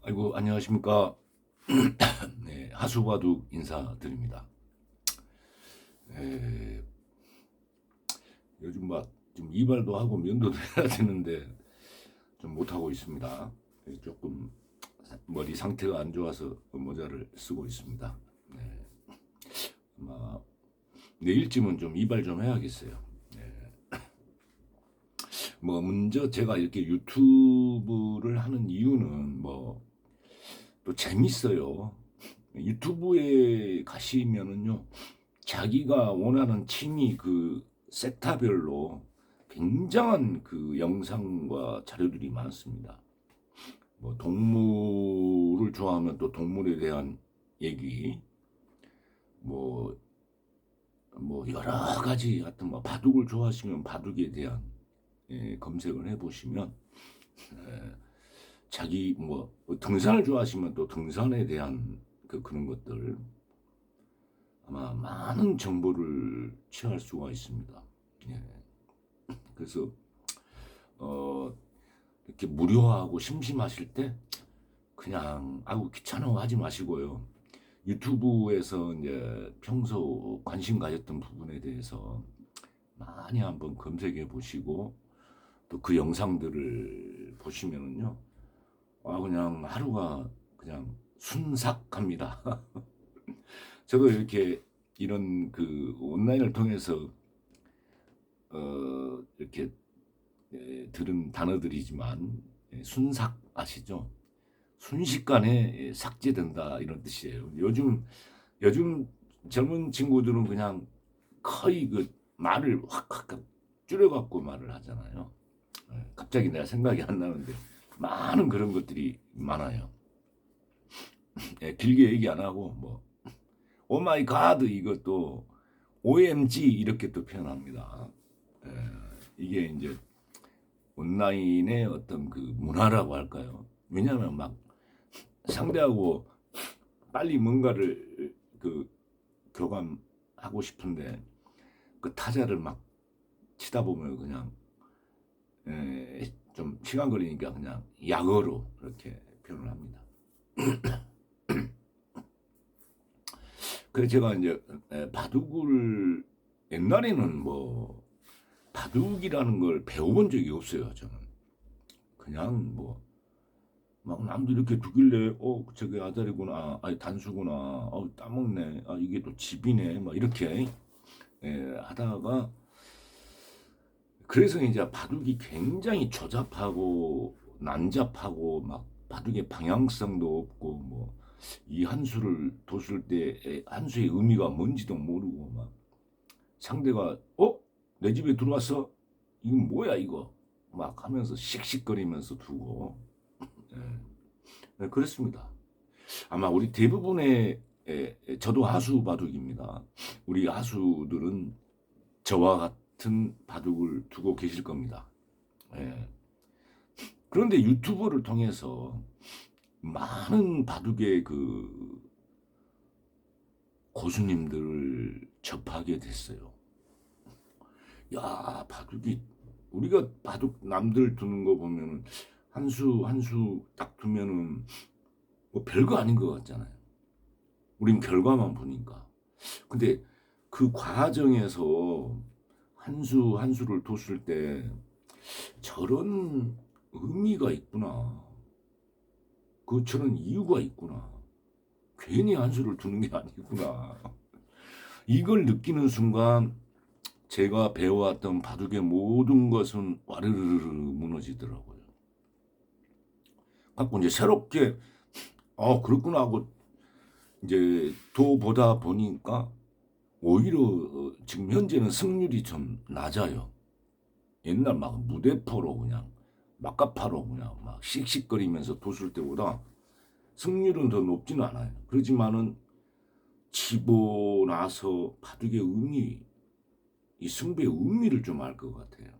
아이고, 안녕하십니까. 네, 하수바둑 인사드립니다. 에, 요즘 막 좀 이발도 하고 면도도 해야 되는데 좀 못하고 있습니다. 조금 머리 상태가 안 좋아서 모자를 쓰고 있습니다. 네, 아마 내일쯤은 좀 이발 좀 해야겠어요. 네. 뭐 먼저 제가 이렇게 유튜브를 하는 이유는 뭐 또 재밌어요. 유튜브에 가시면은요, 자기가 원하는 취미 그 섹터별로 굉장한 그 영상과 자료들이 많습니다. 뭐 동물을 좋아하면 또 동물에 대한 얘기, 뭐, 뭐 여러 가지 하여튼 뭐 바둑을 좋아하시면 바둑에 대한 검색을 해보시면 자기 뭐 등산을 좋아하시면 또 등산에 대한 그런 것들 아마 많은 정보를 취할 수가 있습니다. 예. 그래서 이렇게 무료하고 심심하실 때 그냥 아우 귀찮아하지 마시고요. 유튜브에서 이제 평소 관심 가졌던 부분에 대해서 많이 한번 검색해 보시고 또 그 영상들을 보시면은요, 아 그냥 하루가 그냥 순삭합니다. 저도 이렇게 이런 그 온라인을 통해서 이렇게 들은 단어들이지만 순삭 아시죠? 순식간에 삭제된다 이런 뜻이에요. 요즘 젊은 친구들은 그냥 거의 그 말을 확 줄여갖고 말을 하잖아요. 갑자기 내가 생각이 안 나는데 많은 그런 것들이 많아요. 길게 얘기 안 하고 뭐 오 마이 갓 이것도 OMG 이렇게 또 표현합니다. 이게 이제 온라인의 어떤 그 문화라고 할까요? 왜냐하면 막 상대하고 빨리 뭔가를 그 교감하고 싶은데 그 타자를 막 치다 보면 그냥 좀 시간 걸리니까 그냥 약어로 그렇게 표현을 합니다. 그래서 제가 이제 바둑을 옛날에는 뭐 바둑이라는 걸 배워본 적이 없어요. 저는 그냥 뭐 막 남들 이렇게 두길래 저게 아다리구나, 아니 단수구나, 따먹네, 이게 또 집이네, 막 이렇게 하다가 그래서 이제 바둑이 굉장히 조잡하고 난잡하고 막 바둑의 방향성도 없고 뭐 이 한 수를 뒀을 때 한 수의 의미가 뭔지도 모르고 막 상대가 내 집에 들어왔어? 이건 뭐야 이거? 막 하면서 씩씩거리면서 두고 그렇습니다. 아마 우리 대부분의 저도 하수 바둑입니다. 우리 하수들은 저와 같은 바둑을 두고 계실 겁니다. 예. 그런데 유튜브를 통해서 많은 바둑의 그 고수님들을 접하게 됐어요. 야, 바둑이 우리가 바둑 남들 두는 거 보면은 한 수 한 수 딱 두면은 뭐 별거 아닌 것 같잖아요. 우린 결과만 보니까. 근데 그 과정에서 한 수 한 수를 뒀을 때 저런 의미가 있구나. 저런 이유가 있구나. 괜히 한 수를 두는 게 아니구나. 이걸 느끼는 순간 제가 배워왔던 바둑의 모든 것은 와르르르 무너지더라고요. 갖고 이제 새롭게 그렇구나 하고 이제 더 보다 보니까 오히려 지금 현재는 승률이 좀 낮아요. 옛날 막 무대포로 그냥 막가파로 그냥 막 씩씩거리면서 뒀을 때보다 승률은 더 높지는 않아요. 그렇지만은 치고 나서 바둑의 의미, 이 승부의 의미를 좀 알 것 같아요.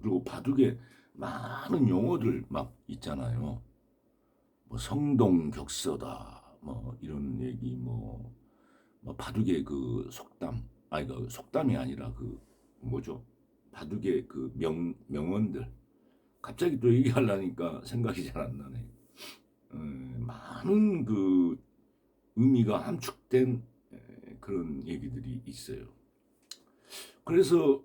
그리고 바둑에 많은 용어들 막 있잖아요. 뭐 성동격서다, 뭐 이런 얘기, 뭐 바둑의 그 속담, 아니 그 속담이 아니라 그 뭐죠? 바둑의 그 명언들. 갑자기 또 얘기하려니까 생각이 잘 안 나네. 많은 그 의미가 함축된 그런 얘기들이 있어요. 그래서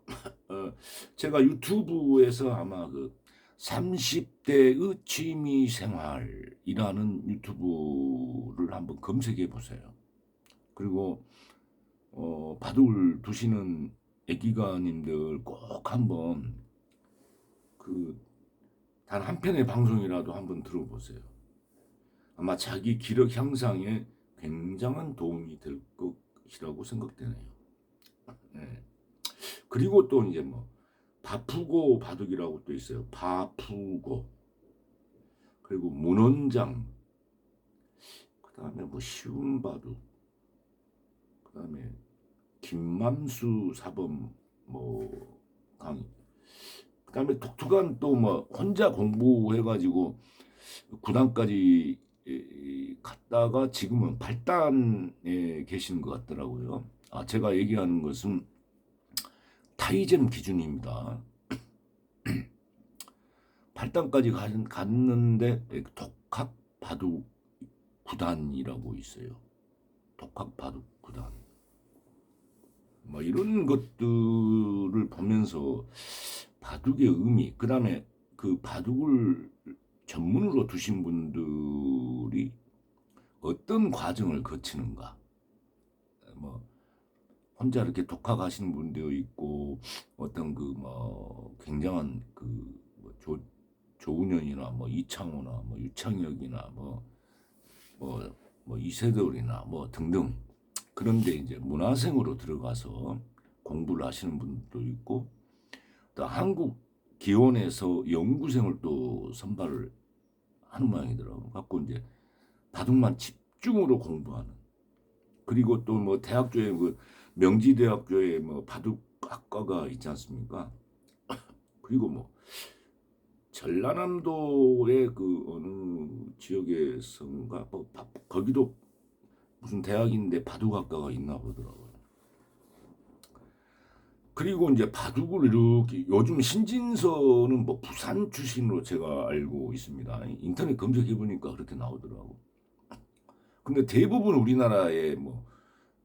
제가 유튜브에서 아마 그 30대의 취미생활이라는 유튜브를 한번 검색해 보세요. 그리고 바둑을 두시는 애기가님들 꼭 한번 그 단 한 편의 방송이라도 한번 들어보세요. 아마 자기 기력 향상에 굉장한 도움이 될 것이라고 생각되네요. 네. 그리고 또 이제 뭐 바푸고 바둑이라고 또 있어요. 바푸고, 그리고 문원장, 그 다음에 뭐 쉬운 바둑, 그 다음에 김맘수 사범 뭐 강의, 그 다음에 독특한 또 뭐 혼자 공부해가지고 9단까지 갔다가 지금은 8단에 계시는 것 같더라고요. 제가 얘기하는 것은 타이젠 기준입니다. 8단까지 갔는데 독학 바둑 구단이라고 있어요. 독학 바둑 구단. 뭐 이런 것들을 보면서 바둑의 의미, 그 다음에 그 바둑을 전문으로 두신 분들이 어떤 과정을 거치는가. 뭐 혼자 이렇게 독학하시는 분도 있고, 어떤 그 뭐 굉장한 그뭐 조은현이나 뭐 이창호나 뭐 유창혁이나 뭐 이세돌이나 뭐 등등, 그런데 이제 문화생으로 들어가서 공부를 하시는 분도 있고, 또 한국 기원에서 연구생을 또 선발을 하는 모양이더라고. 갖고 이제 바둑만 집중으로 공부하는. 그리고 또 뭐 대학교에 그 명지대학교에 뭐 바둑학과가 있지 않습니까? 그리고 뭐 전라남도의 그 어느 지역에서인가 뭐 거기도 무슨 대학인데 바둑학과가 있나 보더라고요. 그리고 이제 바둑을 이렇게 요즘 신진서는 뭐 부산 출신으로 제가 알고 있습니다. 인터넷 검색해 보니까 그렇게 나오더라고. 근데 대부분 우리나라의 뭐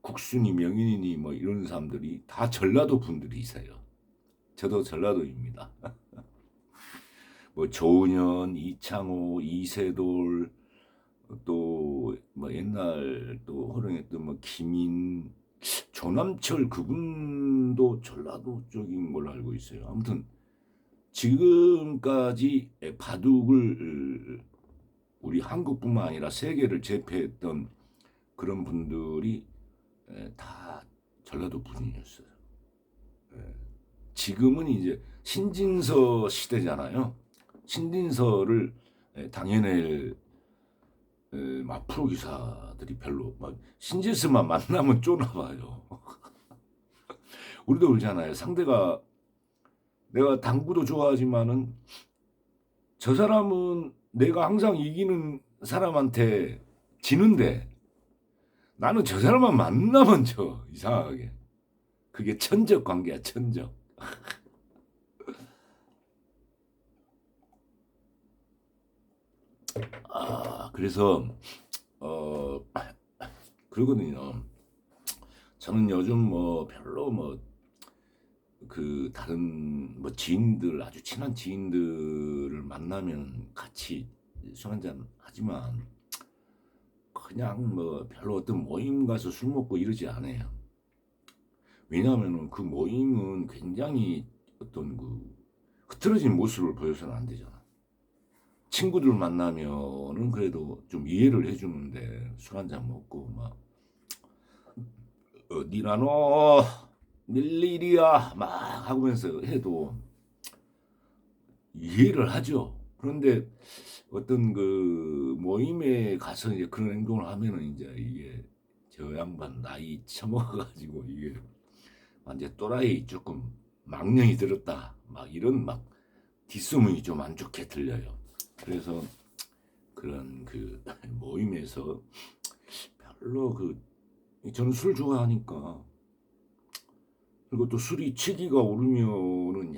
국순이, 명인이니 뭐 이런 사람들이 다 전라도 분들이세요. 저도 전라도입니다. 뭐 조은현, 이창호, 이세돌, 또 뭐 옛날 또 호령했던 뭐 김인, 조남철, 그분도 전라도 쪽인 걸로 알고 있어요. 아무튼 지금까지 바둑을 우리 한국뿐만 아니라 세계를 제패했던 그런 분들이 다 전라도 분이었어요. 지금은 이제 신진서 시대잖아요. 신진서를 당연히 막 프로 기사들이 별로 막 신진서만 만나면 쪼나 봐요. 우리도 그러잖아요. 상대가, 내가 당구도 좋아하지만은 저 사람은 내가 항상 이기는 사람한테 지는데 나는 저 사람만 만나면 져. 이상하게. 그게 천적 관계야, 천적. 그래서 그러거든요. 저는 요즘 뭐 별로 뭐 그 다른 뭐 지인들, 아주 친한 지인들을 만나면 같이 술 한잔 하지만 그냥 뭐 별로 어떤 모임 가서 술 먹고 이러지 않아요. 왜냐하면은 그 모임은 굉장히 어떤 그 흐트러진 모습을 보여서는 안 되잖아. 친구들 만나면은 그래도 좀 이해를 해주는데 술 한잔 먹고 막 니라노 밀일이야 막 하면서 해도 이해를 하죠. 그런데 어떤 그 모임에 가서 이제 그런 행동을 하면은 이제 이게 저 양반 나이 처먹어가지고 이게 완전 또라이 조금 망령이 들었다 막 이런 막 뒷소문이 좀 안 좋게 들려요. 그래서 그런 그 모임에서 별로 그 저는 술 좋아하니까, 그리고 또 술이 치기가 오르면은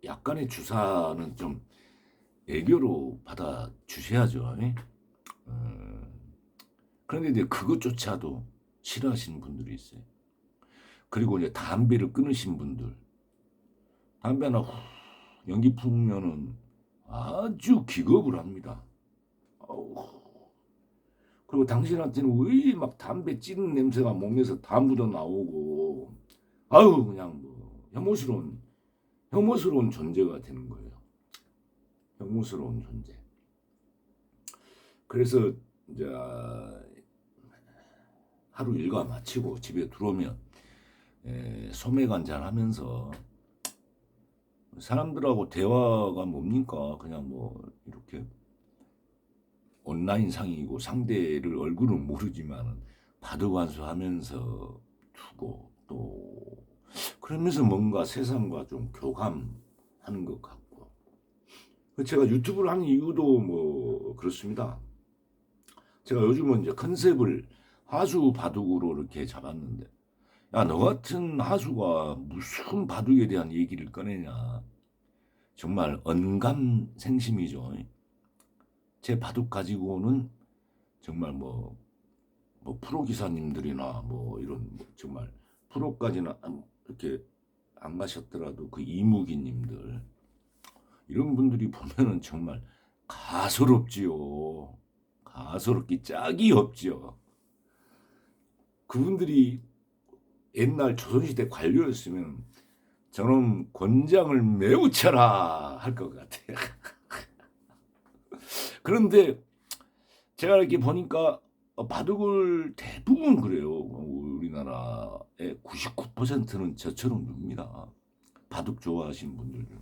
약간의 주사는 좀 애교로 받아주셔야죠. 그런데 이제 그것조차도 싫어하시는 분들이 있어요. 그리고 이제 담배를 끊으신 분들, 담배 하나 후 연기 풍면은 아주 기겁을 합니다. 아우. 그리고 당신한테는 왜 막 담배 찌는 냄새가 몸에서 다 묻어 나오고, 아유 그냥 뭐 혐오스러운 존재가 되는 거예요. 혐오스러운 존재. 그래서 이제 하루 일과 마치고 집에 들어오면 소맥 한잔 하면서 사람들하고 대화가 뭡니까? 그냥 뭐 이렇게 온라인 상이고 상대를 얼굴은 모르지만 바둑완수 하면서 두고 또 그러면서 뭔가 세상과 좀 교감하는 것 같고, 제가 유튜브를 하는 이유도 뭐 그렇습니다. 제가 요즘은 이제 컨셉을 하수 바둑으로 이렇게 잡았는데, 야, 너 같은 하수가 무슨 바둑에 대한 얘기를 꺼내냐. 정말 언감생심이죠. 제 바둑 가지고는 정말 뭐 프로 기사님들이나 뭐 이런 뭐 정말 프로까지는 이렇게 안 가셨더라도 그 이무기님들 이런 분들이 보면은 정말 가소롭지요. 가소롭기 짝이 없죠. 그분들이 옛날 조선시대 관료였으면 저놈 권장을 매우 쳐라 할 것 같아요. 그런데 제가 이렇게 보니까 바둑을 대부분 그래요. 우리나라의 99%는 저처럼 뭅니다. 바둑 좋아하시는 분들 중에.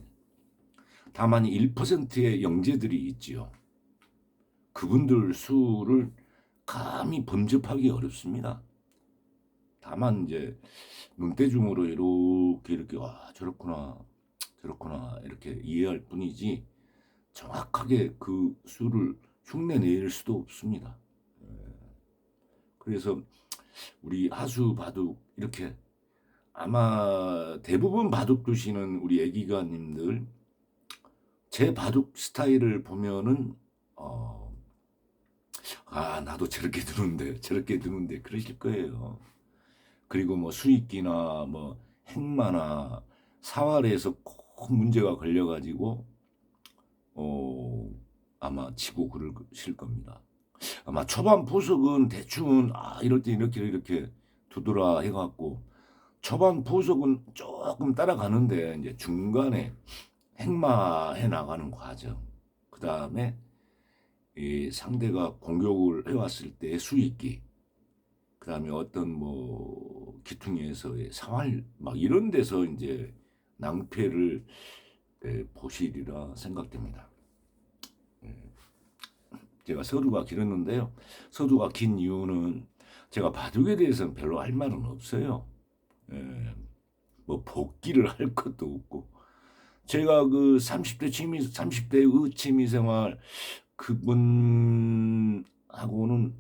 다만 1%의 영재들이 있지요. 그분들 수를 감히 범접하기 어렵습니다. 다만 이제 눈대중으로 이렇게 와 저렇구나 이렇게 이해할 뿐이지 정확하게 그 수를 흉내낼 수도 없습니다. 그래서 우리 하수 바둑 이렇게 아마 대부분 바둑 두시는 우리 애기가님들 제 바둑 스타일을 보면은 나도 저렇게 두는데 그러실 거예요. 그리고 뭐 수익기나 뭐 행마나 사활에서 꼭 문제가 걸려가지고 아마 치고 그러실 겁니다. 아마 초반 보석은 대충은 이럴 때 이렇게 두더라 해갖고 초반 보석은 조금 따라가는데 이제 중간에 행마해 나가는 과정, 그 다음에 이 상대가 공격을 해왔을 때 수익기, 그 다음에 어떤 뭐 기퉁에서의 사활 막 이런 데서 이제 낭패를 보시리라 생각됩니다. 제가 서두가 길었는데요. 서두가 긴 이유는 제가 바둑에 대해서는 별로 할 말은 없어요. 뭐 복귀를 할 것도 없고, 제가 그 30대의 취미생활 그분하고는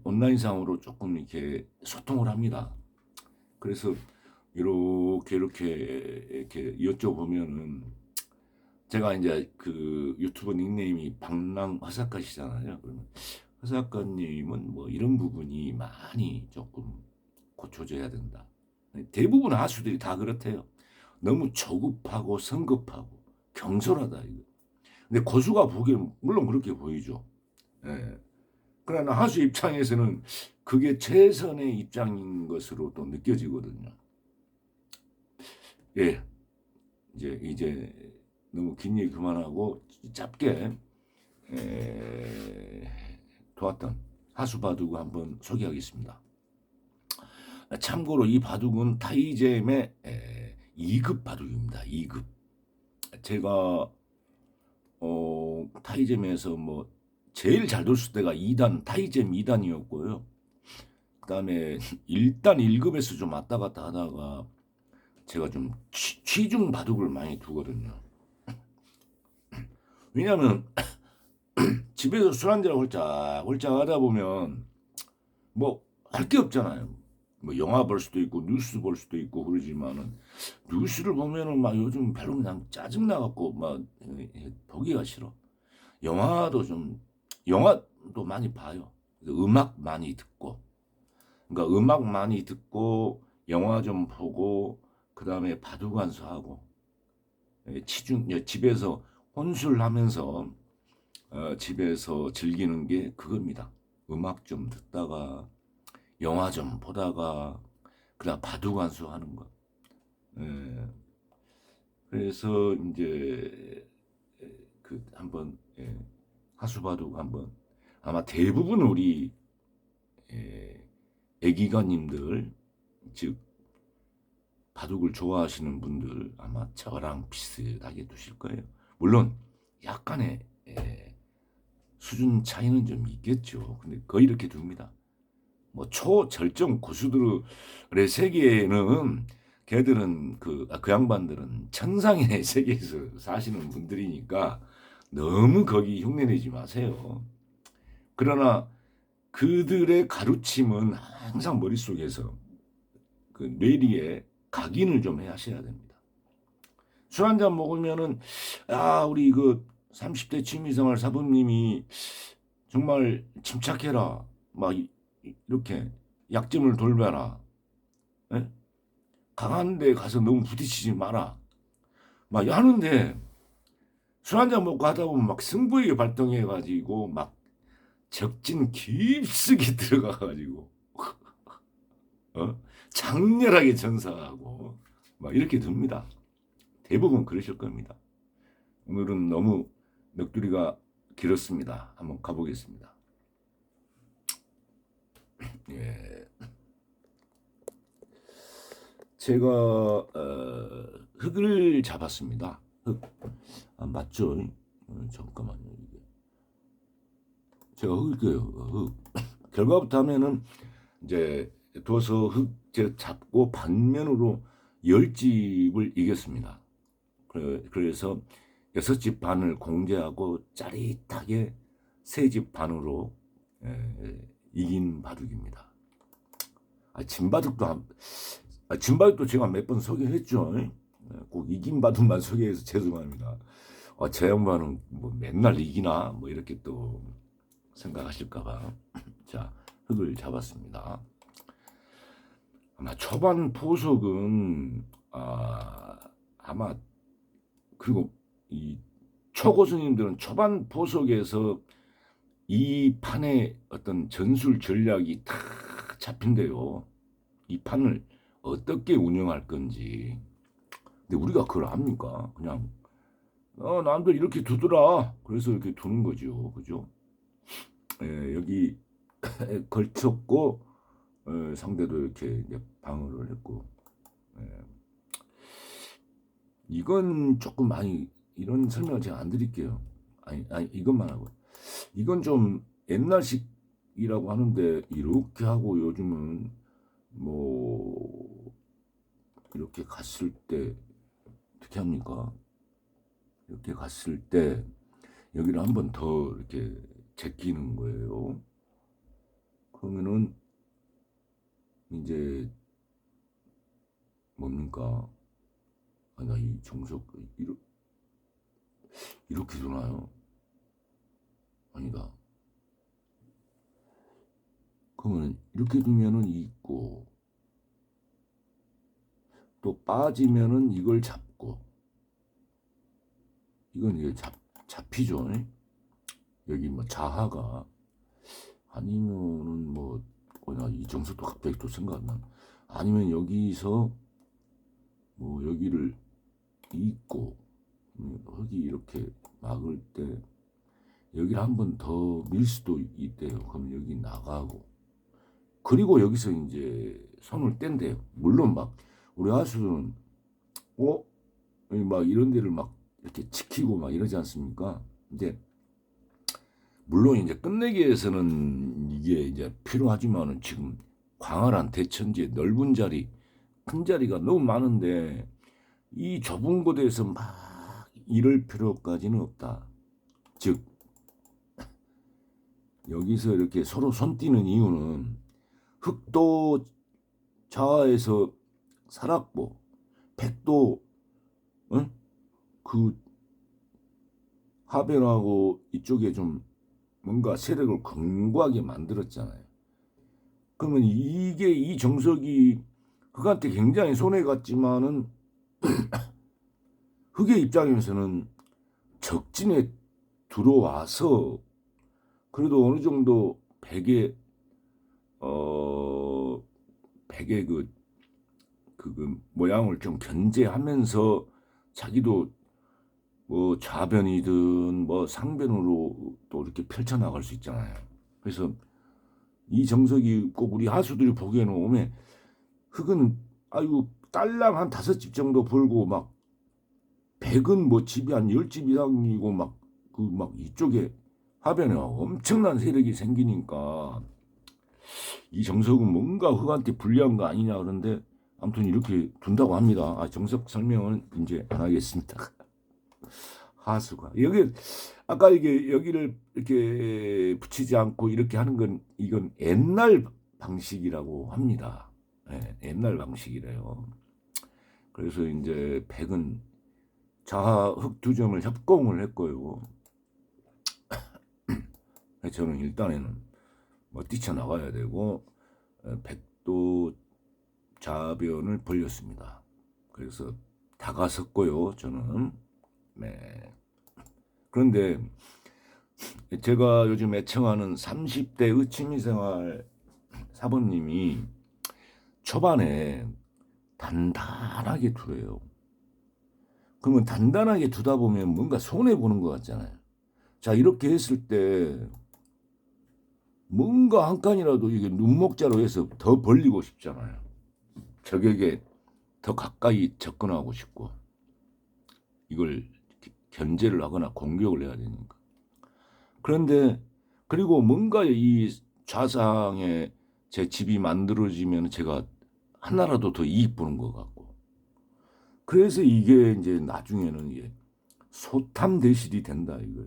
온라인상으로 조금 이렇게 소통을 합니다. 그래서 이렇게 여쭤보면은 제가 이제 그 유튜브 닉네임이 방랑 화사카시잖아요. 그러면 화사카님은 뭐 이런 부분이 많이 조금 고쳐져야 된다. 대부분 하수들이 다 그렇대요. 너무 조급하고 성급하고 경솔하다 이거. 근데 고수가 보기에는 물론 그렇게 보이죠. 예. 그러나 하수 입장에서는 그게 최선의 입장인 것으로 또 느껴지거든요. 예, 이제 너무 긴 얘기 그만하고 짧게 도왔던 하수 바둑을 한번 소개하겠습니다. 참고로 이 바둑은 타이잼의 2급 바둑입니다. 2급. 제가 타이잼에서 뭐 제일 잘 뒀을 때가 2단 타이잼 2단이었고요. 그 다음에 1단 1급에서 좀 왔다 갔다 하다가 제가 좀 취중 바둑을 많이 두거든요. 왜냐하면 집에서 술 한잔 홀짝 하다 보면 뭐 할 게 없잖아요. 뭐 영화 볼 수도 있고 뉴스 볼 수도 있고 그러지만은 뉴스를 보면은 막 요즘 별로 그냥 짜증 나갖고 막 보기가 싫어. 영화도 많이 봐요. 음악 많이 듣고, 그러니까 음악 많이 듣고 영화 좀 보고 그 다음에 바둑완수하고 집에서 혼술하면서 집에서 즐기는 게 그겁니다. 음악 좀 듣다가 영화 좀 보다가 그다음 바둑완수 하는 거. 예, 그래서 이제 그 한번 하수바둑 한번 아마 대부분 우리 애기가님들 즉 바둑을 좋아하시는 분들 아마 저랑 비슷하게 두실 거예요. 물론 약간의 수준 차이는 좀 있겠죠. 근데 거의 이렇게 둡니다. 뭐 초절정 고수들의 세계에는 걔들은 그 양반들은 천상의 세계에서 사시는 분들이니까 너무 거기 흉내내지 마세요. 그러나 그들의 가르침은 항상 머릿속에서 그 뇌리에 각인을 좀 하셔야 됩니다. 술 한잔 먹으면은 우리 그 30대 취미생활 사부님이 정말 침착해라. 막 이렇게 약점을 돌봐라. 예? 강한 데 가서 너무 부딪히지 마라. 막 하는데 술 한잔 먹고 하다 보면 막 승부욕이 발동해 가지고 막 적진 깊숙이 들어가 가지고 장렬하게 전사하고 막 이렇게 됩니다. 대부분 그러실 겁니다. 오늘은 너무 넋두리가 길었습니다. 한번 가보겠습니다. 예. 제가 흙을 잡았습니다. 흙. 맞죠? 잠깐만요. 이게. 제가 흙을 껴요. 흙. 결과부터 하면은 이제 둬서 흙 잡고 반면으로 10집을 이겼습니다. 그래서 6집 반을 공제하고 짜릿하게 3집 반으로 이긴 바둑입니다. 진바둑도 제가 몇 번 소개했죠. 꼭 이긴 바둑만 소개해서 죄송합니다. 제 양반은 뭐 맨날 이기나 뭐 이렇게 또 생각하실까봐. 자, 흙을 잡았습니다. 아마 초반 포석은 아마 그리고 이 초고수님들은 초반 포석에서 이 판의 어떤 전술 전략이 다 잡힌대요. 이 판을 어떻게 운영할 건지. 근데 우리가 그걸 압니까? 그냥 남들 이렇게 두더라. 그래서 이렇게 두는 거죠. 그죠? 여기 걸쳤고 상대도 이렇게 이제 방어를 했고 이건 조금 많이 이런 설명을 제가 안 드릴게요. 아니 이것만 하고 이건 좀 옛날식이라고 하는데 이렇게 하고 요즘은 뭐 이렇게 갔을 때 어떻게 합니까? 이렇게 갔을 때 여기를 한 번 더 이렇게 제끼는 거예요. 그러면은 이제 뭡니까? 나 이 정석 이렇게 두나요? 아니다. 그러면 이렇게 두면은 있고 또 빠지면은 이걸 잡고 이건 이게 잡히죠. 여기 뭐 자하가 아니면은 뭐 이정석도 갑자기 또 생각 안 나. 아니면 여기서 뭐 여기를 잇고 흙이 이렇게 막을 때 여기를 한 번 더 밀 수도 있대요. 그럼 여기 나가고 그리고 여기서 이제 손을 뗀대요. 물론 막 우리 아수는 막 이런 데를 막 이렇게 지키고 막 이러지 않습니까? 이제 물론 이제 끝내기 위해서는 이게 이제 필요하지만은 지금 광활한 대천지에 넓은 자리, 큰 자리가 너무 많은데 이 좁은 곳에서 막 이럴 필요까지는 없다. 즉 여기서 이렇게 서로 손 띄는 이유는 흑도 자아에서 살았고 백도 그 하변하고 이쪽에 좀 뭔가 세력을 견고하게 만들었잖아요. 그러면 이게 이 정석이 흑한테 굉장히 손해 갔지만은 흑의 입장에서는 적진에 들어와서 그래도 어느 정도 백의 그 모양을 좀 견제하면서 자기도 뭐 좌변이든 뭐 상변으로 또 이렇게 펼쳐나갈 수 있잖아요. 그래서 이 정석이 꼭 우리 하수들이 보기에는 오면 흑은 아이고 딸랑 한 5집 정도 벌고 막 백은 뭐 집이 한 10집 이상이고 막 이쪽에 하변에 엄청난 세력이 생기니까 이 정석은 뭔가 흑한테 불리한 거 아니냐 그런데 아무튼 이렇게 둔다고 합니다. 정석 설명은 이제 안 하겠습니다. 하수가 여기 아까 이게 여기를 이렇게 붙이지 않고 이렇게 하는 건 이건 옛날 방식이라고 합니다. 네, 옛날 방식이래요. 그래서 이제 백은 자하 흑 두 점을 협공을 했고요. 저는 일단에는 뭐 뛰쳐나가야 되고 백도 좌변을 벌렸습니다. 그래서 다가섰고요. 저는 네. 그런데 제가 요즘 애청하는 30대 의취미생활 사범님이 초반에 단단하게 두래요. 그러면 단단하게 두다 보면 뭔가 손해보는 것 같잖아요. 자, 이렇게 했을 때 뭔가 한 칸이라도 이게 눈목자로 해서 더 벌리고 싶잖아요. 적에게 더 가까이 접근하고 싶고 이걸 견제를 하거나 공격을 해야 되니까. 그런데 그리고 뭔가 이 좌상에 제 집이 만들어지면 제가 하나라도 더 이익 보는 것 같고 그래서 이게 이제 나중에는 이게 소탐 대실이 된다 이거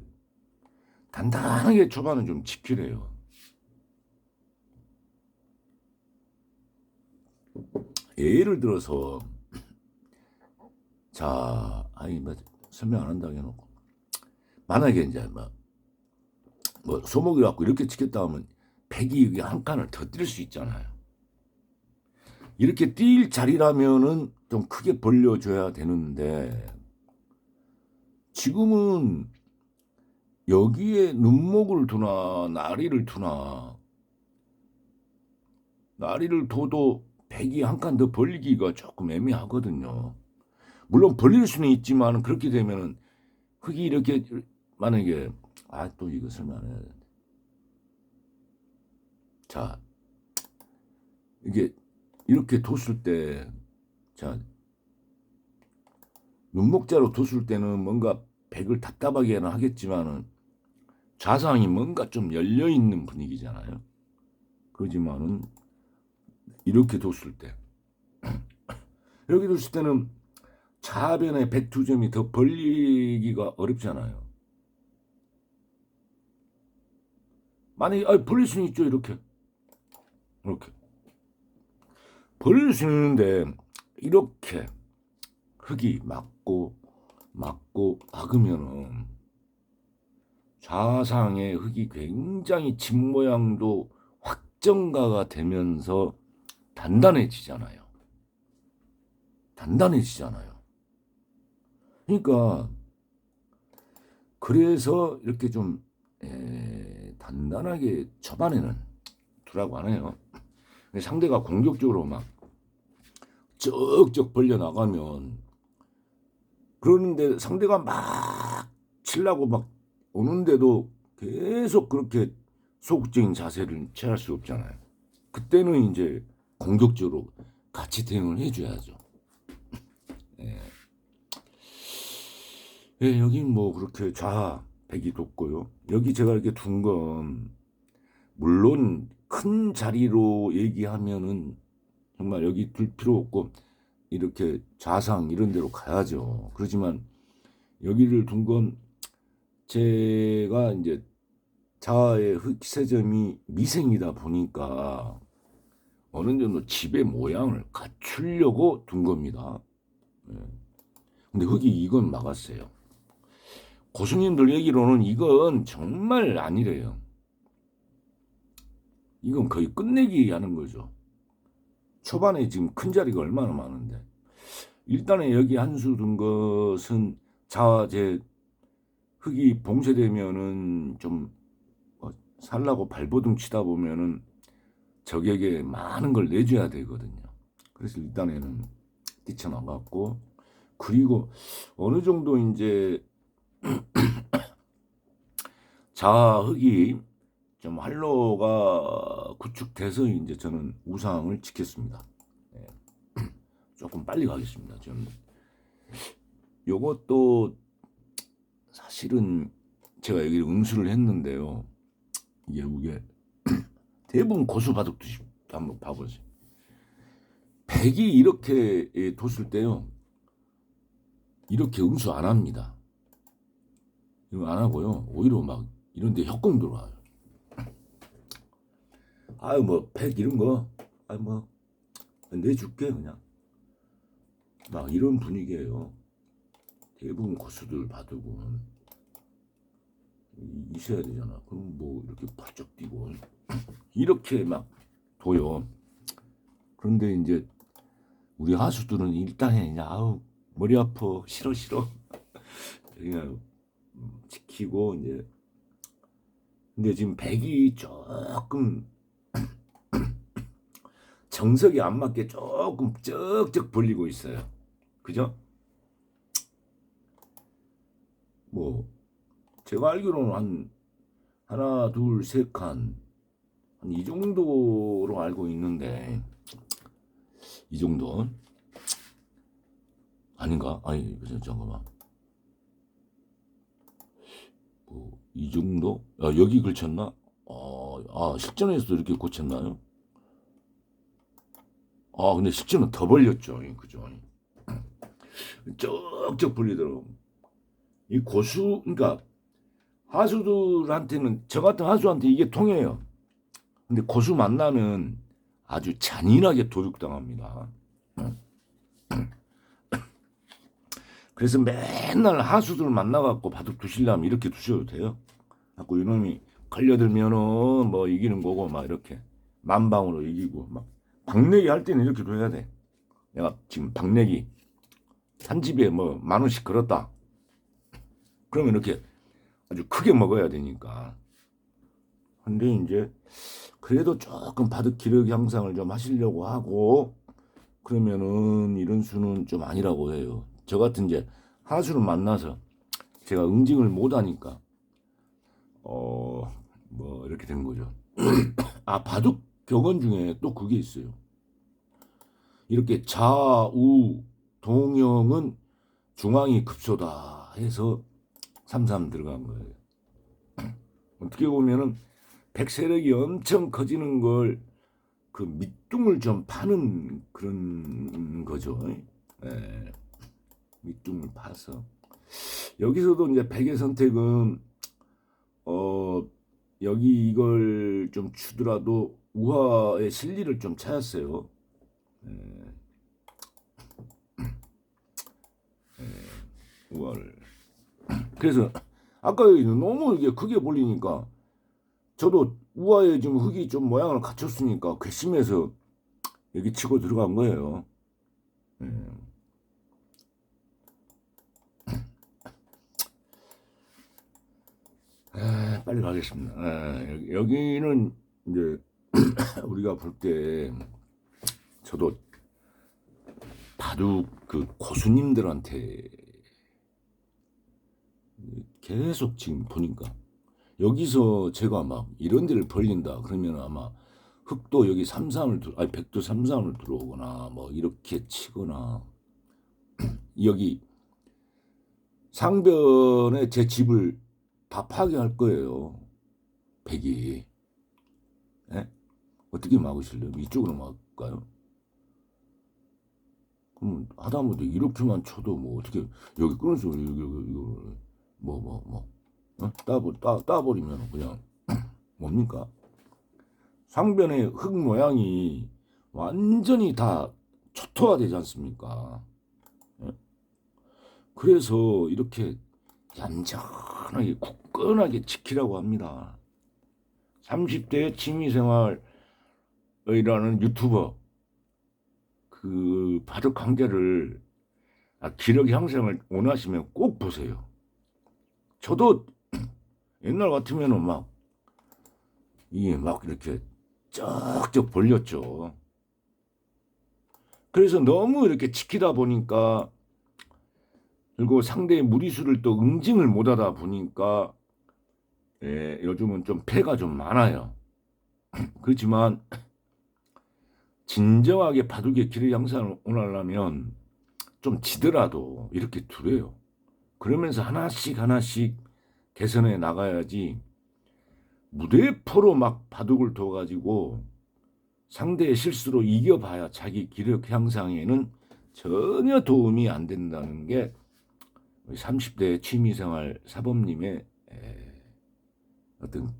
단단하게 초반은 좀 지키래요. 예를 들어서 자 뭐 설명 안 한다고 해놓고 만약에 이제 뭐 소목이 갖고 이렇게 치겠다 하면 백이 한 칸을 더 뛸 수 있잖아요. 이렇게 뛸 자리라면은 좀 크게 벌려줘야 되는데 지금은 여기에 눈목을 두나 나리를 두나 나리를 둬도 백이 한 칸 더 벌리기가 조금 애매하거든요. 물론 벌릴 수는 있지만 그렇게 되면은 흙이 이렇게 만약에 또 이거 설명 안 해야 되는데 자 이게 이렇게 뒀을 때 자 눈목자로 뒀을 때는 뭔가 백을 답답하게는 하겠지만은 좌상이 뭔가 좀 열려 있는 분위기잖아요. 그렇지만은 이렇게 뒀을 때 여기 뒀을 때는 좌변에 백 두 점이 더 벌리기가 어렵잖아요. 만약에 벌릴 수는 있죠. 이렇게 벌릴 수 있는데 이렇게 흙이 막고 막으면은 좌상의 흙이 굉장히 집 모양도 확정가가 되면서 단단해지잖아요. 그러니까 그래서 이렇게 좀 단단하게 초반에는 두라고 하네요. 상대가 공격적으로 막 쩍쩍 벌려 나가면 그러는데 상대가 막 치려고 막 오는데도 계속 그렇게 소극적인 자세를 취할 수 없잖아요. 그때는 이제 공격적으로 같이 대응을 해줘야죠. 여기 뭐 그렇게 좌백이 돋고요. 여기 제가 이렇게 둔 건 물론 큰 자리로 얘기하면은 정말 여기 둘 필요 없고 이렇게 좌상 이런 데로 가야죠. 그렇지만 여기를 둔 건 제가 이제 자아의 흑세점이 미생이다 보니까 어느 정도 집의 모양을 갖추려고 둔 겁니다. 근데 흑이 이건 막았어요. 고수님들 얘기로는 이건 정말 아니래요. 이건 거의 끝내기 하는 거죠. 초반에 지금 큰 자리가 얼마나 많은데. 일단은 여기 한수 둔 것은 자재 흙이 봉쇄되면은 좀 살라고 발버둥 치다 보면은 적에게 많은 걸 내줘야 되거든요. 그래서 일단에는 뛰쳐나갔고, 그리고 어느 정도 이제 자흙이 좀 활로가 구축돼서 이제 저는 우상을 지켰습니다. 예. 조금 빨리 가겠습니다. 좀 요것도 사실은 제가 여기 응수를 했는데요. 이게 대부분 고수 바둑두시 한번 봐보세요. 백이 이렇게 뒀을 때요, 이렇게 응수 안 합니다. 이거 안 하고요, 오히려 막 이런데 협공 들어와요. 아유 뭐 백 이런 거, 아유 뭐 내줄게 그냥, 막 이런 분위기예요. 대부분 고수들 바둑은 있어야 되잖아. 그럼 뭐 이렇게 펄쩍 뛰고 이렇게 막 둬요. 그런데 이제 우리 하수들은 일단에 그냥 아우 머리 아파 싫어 그냥 지키고 이제. 근데 지금 백이 조금 정석이 안 맞게 조금 쩍쩍 벌리고 있어요. 그죠? 뭐 제가 알기로는 한 하나 둘 세 칸 한 이 정도로 알고 있는데, 이 정도 아닌가? 아니 잠깐만, 뭐 이 정도? 여기 걸쳤나? 실전에서도 이렇게 고쳤나요? 근데 실전은 더 벌렸죠. 그죠? 쩍쩍 벌리더라고. 이 고수, 그러니까 하수들한테는, 저 같은 하수한테 이게 통해요. 근데 고수 만나면 아주 잔인하게 도륙당합니다. 그래서 맨날 하수들 만나갖고 바둑 두시려면 이렇게 두셔도 돼요. 자꾸 이놈이 걸려들면은 뭐 이기는 거고, 막 이렇게 만방으로 이기고, 막 박내기 할 때는 이렇게 둬야 돼. 내가 지금 박내기 한 집에 뭐 10,000원씩 걸었다. 그러면 이렇게 아주 크게 먹어야 되니까. 근데 이제 그래도 조금 바둑 기력 향상을 좀 하시려고 하고 그러면은 이런 수는 좀 아니라고 해요. 저 같은 이제 하수를 만나서 제가 응징을 못 하니까 뭐 이렇게 된 거죠. 바둑 격언 중에 또 그게 있어요. 이렇게 좌우 동형은 중앙이 급소다 해서 3-3 들어간 거예요. 어떻게 보면은 백세력이 엄청 커지는 걸 그 밑둥을 좀 파는 그런 거죠. 예. 밑둥을 파서 여기서도 이제 백의 선택은 여기 이걸 좀 주더라도 우화의 실리를 좀 찾았어요. 우화를. 그래서 아까 너무 이게 크게 벌리니까 저도 우아에 지금 흙이 좀 모양을 갖췄으니까 괘씸해서 여기 치고 들어간 거예요. 빨리 가겠습니다. 여기는 이제 우리가 볼 때 저도 바둑 그 고수님들한테 계속 지금 보니까 여기서 제가 막 이런 데를 벌린다 그러면 아마 흙도 여기 3-3을 아니 백도 3-3을 들어오거나 뭐 이렇게 치거나 여기 상변에 제 집을 다 파괴할 거예요. 백이. 예? 어떻게 막으실래요? 이쪽으로 막을까요? 그럼 하다못해 이렇게만 쳐도 뭐 어떻게 여기 끊어서 이거 따버리면 그냥 뭡니까? 상변의 흙 모양이 완전히 다 초토화되지 않습니까? 예? 그래서 이렇게 얌전하게 굳건하게 지키라고 합니다. 30대 취미생활이라는 유튜버 그 바둑 강좌를 기력 향상을 원하시면 꼭 보세요. 저도 옛날 같으면은 이게 막 이렇게 쩍쩍 벌렸죠. 그래서 너무 이렇게 지키다 보니까, 그리고 상대의 무리수를 또 응징을 못하다 보니까, 요즘은 좀 패가 좀 많아요. 그렇지만 진정하게 바둑의 기력 향상을 원하려면 좀 지더라도 이렇게 두래요. 그러면서 하나씩 하나씩 개선해 나가야지, 무대 프로 막 바둑을 둬가지고 상대의 실수로 이겨봐야 자기 기력 향상에는 전혀 도움이 안 된다는 게 30대 취미생활 사범님의 어떤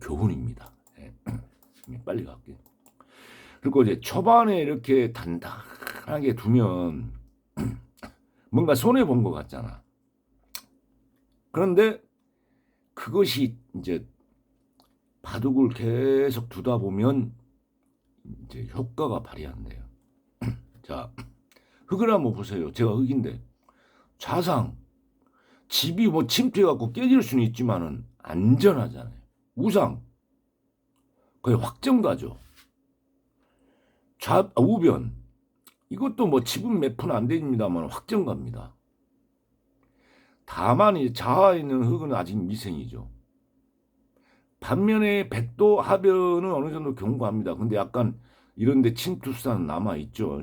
교훈입니다. 빨리 갈게요. 그리고 이제 초반에 이렇게 단단하게 두면 뭔가 손해 본 것 같잖아. 그런데 그것이 이제 바둑을 계속 두다 보면 이제 효과가 발휘 안 돼요. 자, 흙을 한번 보세요. 제가 흙인데 좌상 집이 뭐 침투해갖고 깨질 수는 있지만은 안전하잖아요. 우상 거의 확정가죠. 우변 이것도 뭐 집은 몇 푼 안 됩니다만 확정갑니다. 다만 이 자하에 있는 흙은 아직 미생이죠. 반면에 백도 하변은 어느 정도 경고합니다. 근데 약간 이런데 침투수는 남아 있죠.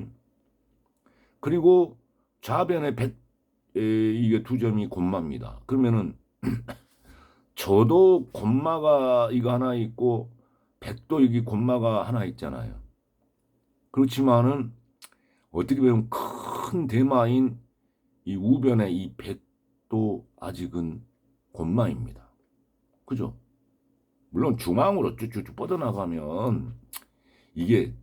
그리고 좌변에 이게 두 점이 곤마입니다. 그러면은 저도 곤마가 이거 하나 있고 백도 여기 곤마가 하나 있잖아요. 그렇지만은 어떻게 보면 큰 대마인 이 우변의 이 백도 아직은 곤마입니다. 그죠? 물론 중앙으로 쭉쭉 뻗어나가면 이게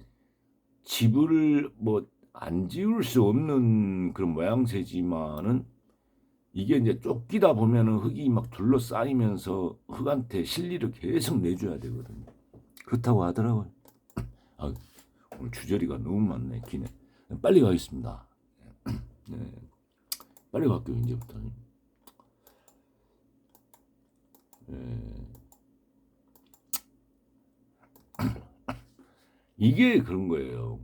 집을 뭐 안 지을 수 없는 그런 모양새지만은 이게 이제 쫓기다 보면은 흙이 막 둘러싸이면서 흙한테 실리를 계속 내줘야 되거든요. 그렇다고 하더라고요. 아, 오늘 주저리가 너무 많네. 기네. 빨리 가겠습니다. 네. 빨리 갈게요. 이제부터. 네. 이게 그런 거예요.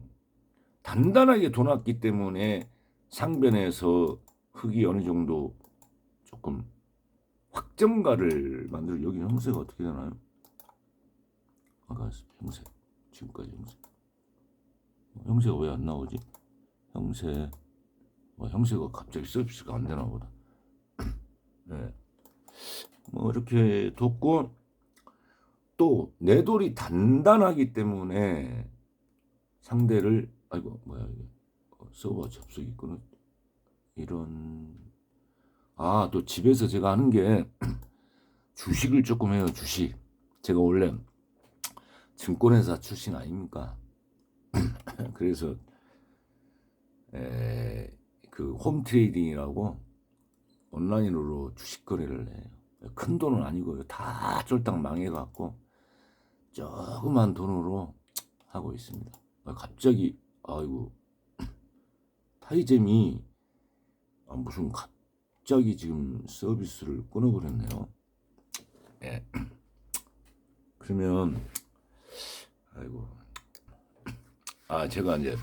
단단하게 둬놨기 때문에 상변에서 흙이 어느 정도 조금 확정가를 만들어. 여기 형세가 어떻게 되나요? 아까 형세, 지금까지 형세가 왜 안 나오지? 형세가 갑자기 서비스가 안 되나 보다. 네. 뭐 이렇게 뒀고, 또 내 돌이 단단하기 때문에 상대를, 아이고 뭐야 이게, 서버 접속이 끊어. 이런. 또 집에서 제가 하는 게 주식을 조금 해요. 주식. 제가 원래 증권회사 출신 아닙니까? 그래서 그 홈트레이딩이라고 온라인으로 주식 거래를 해요. 큰 돈은 아니고요. 다 쫄딱 망해갖고 조그만 돈으로 하고 있습니다. 갑자기 아이고 타이잼이 무슨 갑자기 지금 서비스를 끊어버렸네요. 네. 그러면 아이고 제가 이제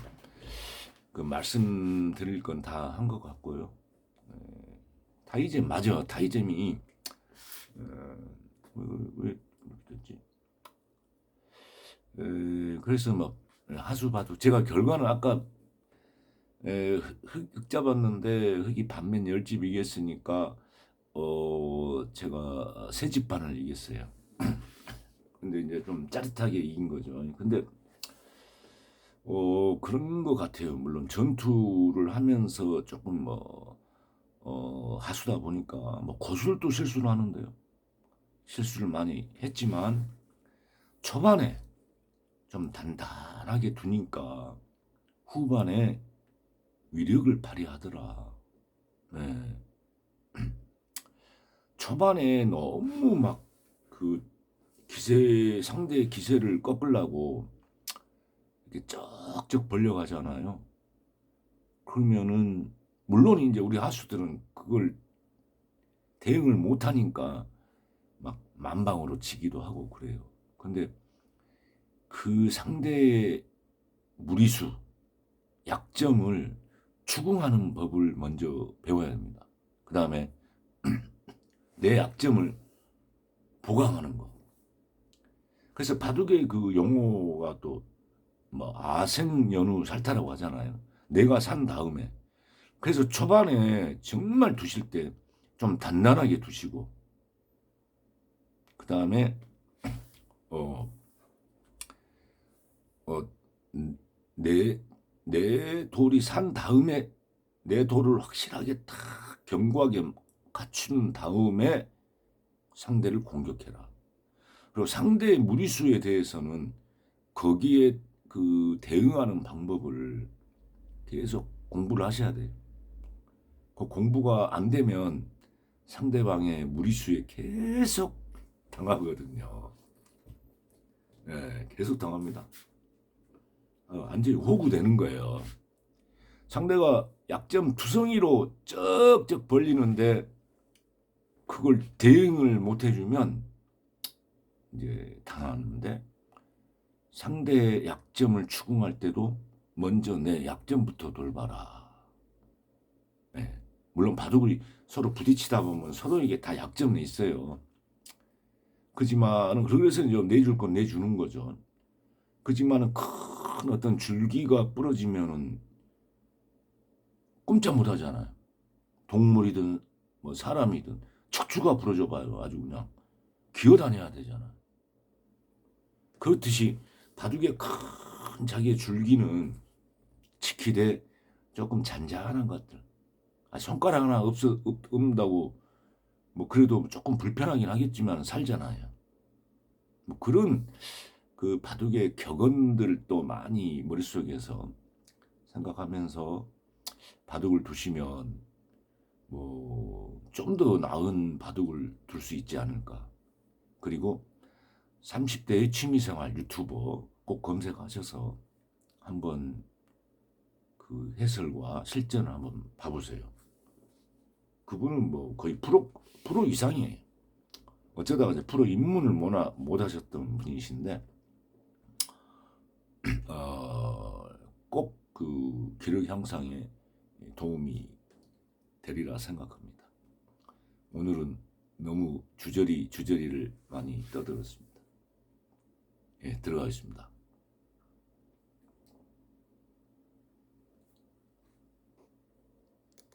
그 말씀드릴 건 다 한 것 같고요. 타이잼 맞아. 타이잼이 왜 됐지? 그래서 막 하수 봐도 제가 결과는 아까 흙 잡았는데 흙이 반면 10집 이겼으니까 제가 3집 반을 이겼어요. 근데 이제 좀 짜릿하게 이긴 거죠. 근데 그런 것 같아요. 물론 전투를 하면서 조금 하수다 보니까 뭐 고술도 실수를 하는데요. 실수를 많이 했지만 초반에 좀 단단하게 두니까 후반에 위력을 발휘하더라. 네. 초반에 너무 막 그 상대의 기세를 꺾으려고 이렇게 쩍쩍 벌려가잖아요. 그러면은 물론 이제 우리 하수들은 그걸 대응을 못하니까 막 만방으로 치기도 하고 그래요. 근데 그 상대의 무리수, 약점을 추궁하는 법을 먼저 배워야 합니다. 그 다음에 내 약점을 보강하는 거. 그래서 바둑의 그 용어가 또 뭐 아생연우 살타라고 하잖아요. 내가 산 다음에. 그래서 초반에 정말 두실 때 좀 단단하게 두시고, 그 다음에 어, 어, 내, 내 돌이 산 다음에 내 돌을 확실하게 딱 견고하게 갖춘 다음에 상대를 공격해라. 그리고 상대의 무리수에 대해서는 거기에 그 대응하는 방법을 계속 공부를 하셔야 돼요. 그 공부가 안 되면 상대방의 무리수에 계속 당하거든요. 네, 계속 당합니다. 완전히 호구되는 거예요. 상대가 약점 투성이로 쩍쩍 벌리는데 그걸 대응을 못 해주면 이제 당하는데, 상대의 약점을 추궁할 때도 먼저 내 약점부터 돌봐라. 네. 물론 바둑을 서로 부딪히다 보면 서로에게 다 약점은 있어요. 그지만 그래서 이제 내줄 건 내주는 거죠. 그지만은 큰 어떤 줄기가 부러지면은 꼼짝 못 하잖아요. 동물이든 뭐 사람이든 척추가 부러져 봐요. 아주 그냥 기어다녀야 되잖아요. 그렇듯이 바둑의 큰 자기의 줄기는 지키되 조금 잔잔한 것들. 손가락 하나 없다고 뭐 그래도 조금 불편하긴 하겠지만 살잖아요. 뭐 그런 그 바둑의 격언들도 많이 머릿속에서 생각하면서 바둑을 두시면 뭐 좀 더 나은 바둑을 둘 수 있지 않을까. 그리고 30대의 취미생활 유튜버 꼭 검색하셔서 한번 그 해설과 실전을 한번 봐보세요. 그분은 뭐 거의 프로 이상이에요. 어쩌다가 이제 프로 입문을 못 하셨던 분이신데, 꼭 그 기력 향상에 도움이 되리라 생각합니다. 오늘은 너무 주저리를 많이 떠들었습니다. 예, 들어가겠습니다.